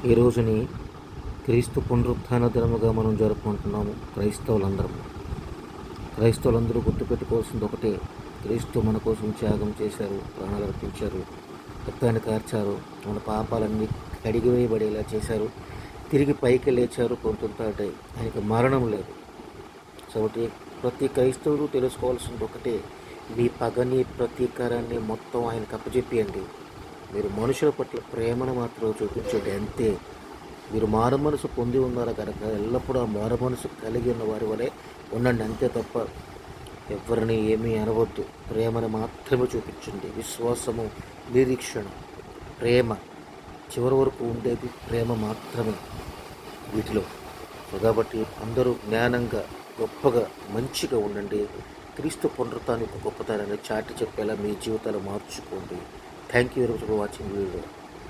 ఈ రోజుని క్రీస్తు పునరుత్థాన దినముగా మనం జరుపుకుంటున్నాము. క్రైస్తవులందరూ గుర్తుపెట్టుకోవాల్సింది ఒకటే: క్రీస్తు మన కోసం త్యాగం చేశారు, ప్రాణాలు అర్పించారు, రక్తాన్ని కార్చారు, మన పాపాలన్నీ కడిగివేయబడేలా చేశారు, తిరిగి పైకి లేచారు. పొందుతాడే, ఆయనకి మరణం లేదు. కాబట్టి ప్రతి క్రైస్తవుడు తెలుసుకోవాల్సింది ఒకటే: మీ పగని ప్రతీకారాన్ని మొత్తం ఆయనకు అప్పచెప్పియండి. మీరు మనుషుల పట్ల ప్రేమను మాత్రం చూపించండి, అంతే. మీరు మారు మనసు పొంది ఉన్నారు కనుక ఎల్లప్పుడూ ఆ మారు మనసు కలిగి ఉన్న వారి వలె ఉండండి, అంతే తప్ప ఎవరిని ఏమీ అనవద్దు. ప్రేమను మాత్రమే చూపించండి. విశ్వాసము, నిరీక్షణ, ప్రేమ, చివరి వరకు ఉండేది ప్రేమ మాత్రమే వీటిలో. కాబట్టి అందరూ జ్ఞానంగా, గొప్పగా, మంచిగా ఉండండి. క్రీస్తు పునరుత్థానం యొక్క గొప్పతనాన్ని చాటి చెప్పేలా మీ జీవితాలు మార్చుకోండి. Thank you very much for watching video.